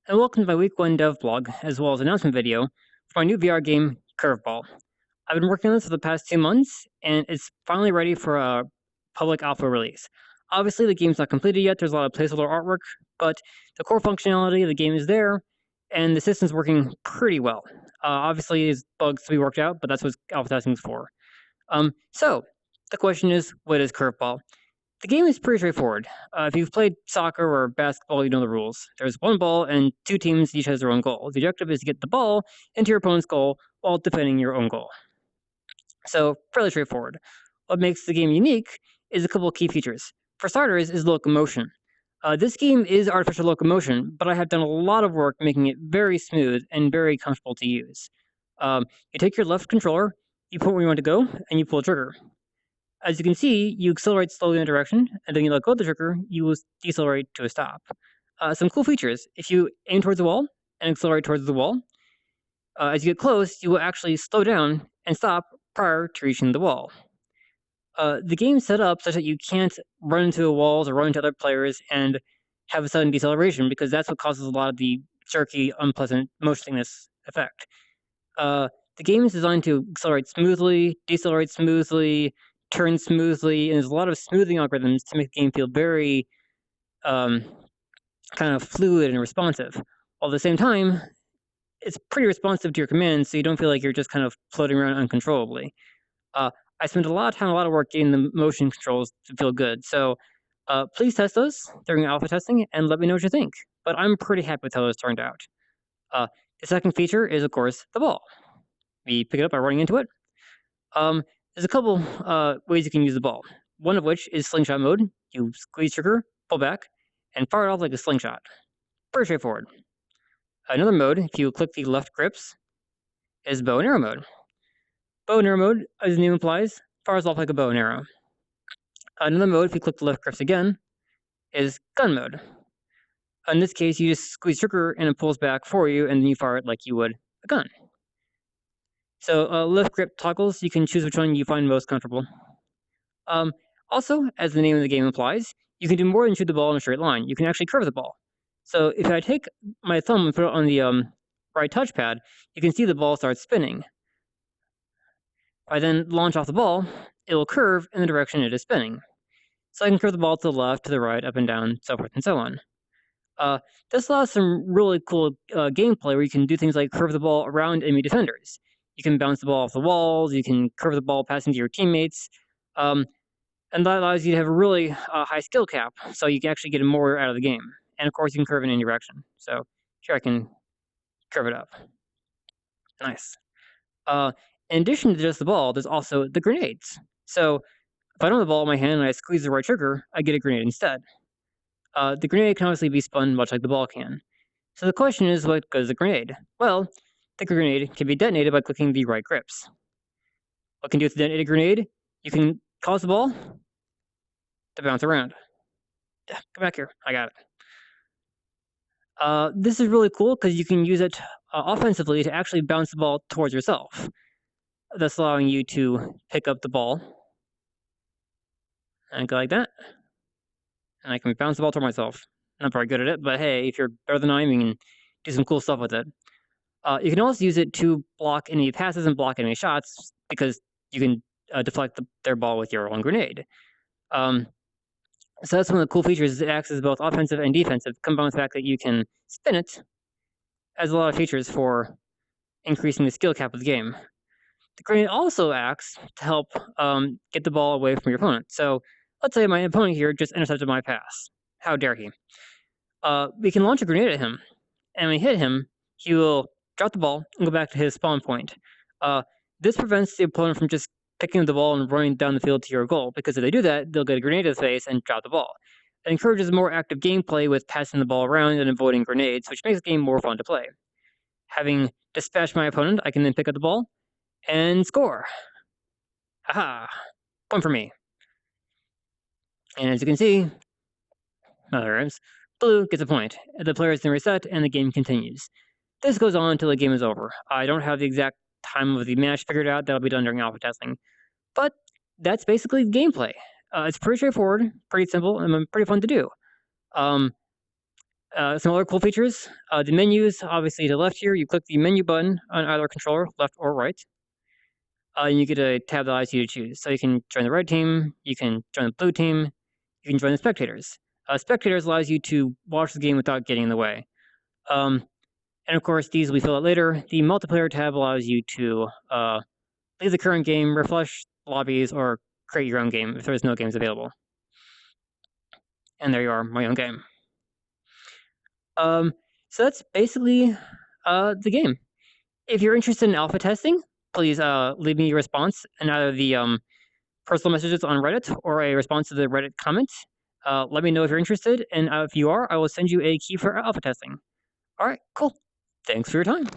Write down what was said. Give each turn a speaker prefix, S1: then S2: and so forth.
S1: and welcome to my week 1 dev blog, as well as announcement video for my new VR game, CuVRball. I've been working on this for the past 2 months, and it's finally ready for a public alpha release. Obviously, the game's not completed yet, there's a lot of placeholder artwork, but the core functionality of the game is there, and the system's working pretty well. Obviously, there's bugs to be worked out, but that's what alpha testing is for. So, the question is, what is CuVRball? The game is pretty straightforward. If you've played soccer or basketball, you know the rules. There's one ball and two teams, each has their own goal. The objective is to get the ball into your opponent's goal while defending your own goal. So, fairly straightforward. What makes the game unique is a couple of key features. For starters, is locomotion. This game is artificial locomotion, but I have done a lot of work making it very smooth and very comfortable to use. You take your left controller, you put where you want to go, and you pull the trigger. As you can see, you accelerate slowly in a direction, and then you let go of the trigger, you will decelerate to a stop. Some cool features. If you aim towards the wall and accelerate towards the wall, as you get close, you will actually slow down and stop prior to reaching the wall. The game's set up such that you can't run into the walls or run into other players and have a sudden deceleration, because that's what causes a lot of the jerky, unpleasant motion sickness effect. The game is designed to accelerate smoothly, decelerate smoothly, turn smoothly, and there's a lot of smoothing algorithms to make the game feel very kind of fluid and responsive. While at the same time, it's pretty responsive to your commands, so you don't feel like you're just kind of floating around uncontrollably. I spent a lot of time, a lot of work getting the motion controls to feel good, so please test those during alpha testing and let me know what you think. But I'm pretty happy with how those turned out. The second feature is, of course, the ball. We pick it up by running into it. There's a couple ways you can use the ball. One of which is slingshot mode. You squeeze trigger, pull back, and fire it off like a slingshot. Pretty straightforward. Another mode, if you click the left grips, is bow and arrow mode. Bow and arrow mode, as the name implies, fires off like a bow and arrow. Another mode, if you click the left grips again, is gun mode. In this case, you just squeeze trigger and it pulls back for you, and then you fire it like you would a gun. So left grip toggles, you can choose which one you find most comfortable. Also, as the name of the game implies, you can do more than shoot the ball in a straight line. You can actually curve the ball. So if I take my thumb and put it on the right touchpad, you can see the ball start spinning. If I then launch off the ball, it will curve in the direction it is spinning. So I can curve the ball to the left, to the right, up and down, so forth and so on. This allows some really cool gameplay where you can do things like curve the ball around enemy defenders. You can bounce the ball off the walls, you can curve the ball passing to your teammates, and that allows you to have a really high skill cap, so you can actually get more out of the game. And of course, you can curve in any direction. So here I can curve it up. Nice. In addition to just the ball, there's also the grenades. So if I don't have the ball in my hand and I squeeze the right trigger, I get a grenade instead. The grenade can obviously be spun much like the ball can. So the question is, what goes the grenade? Well, the grenade can be detonated by clicking the right grips. What can you do with the detonated grenade? You can cause the ball to bounce around. Yeah, come back here. I got it. This is really cool because you can use it offensively to actually bounce the ball towards yourself. That's allowing you to pick up the ball and go like that. And I can bounce the ball toward myself. I'm not very good at it, but hey, if you're better than I am, you can do some cool stuff with it. You can also use it to block enemy passes and block enemy shots, because you can deflect their ball with your own grenade. So that's one of the cool features, is it acts as both offensive and defensive, combined with the fact that you can spin it. Has a lot of features for increasing the skill cap of the game. The grenade also acts to help get the ball away from your opponent. So let's say my opponent here just intercepted my pass. How dare he? We can launch a grenade at him, and when we hit him, he will drop the ball and go back to his spawn point. This prevents the opponent from just picking up the ball and running down the field to your goal, because if they do that, they'll get a grenade to the face and drop the ball. It encourages more active gameplay with passing the ball around and avoiding grenades, which makes the game more fun to play. Having dispatched my opponent, I can then pick up the ball and score. Haha! Point for me. And as you can see, blue gets a point. The players then reset and the game continues. This goes on until the game is over. I don't have the exact time of the match figured out. That'll be done during alpha testing. But that's basically the gameplay. It's pretty straightforward, pretty simple, and pretty fun to do. Some other cool features, the menus, obviously to the left here, you click the menu button on either controller, left or right, and you get a tab that allows you to choose. So you can join the red team, you can join the blue team, you can join the spectators. Spectators allows you to watch the game without getting in the way. And of course, these we fill out later. The multiplayer tab allows you to leave the current game, refresh lobbies, or create your own game if there's no games available. And there you are, my own game. So that's basically the game. If you're interested in alpha testing, please leave me your response in either the personal messages on Reddit or a response to the Reddit comment. Let me know if you're interested, and if you are, I will send you a key for alpha testing. All right, cool. Thanks for your time.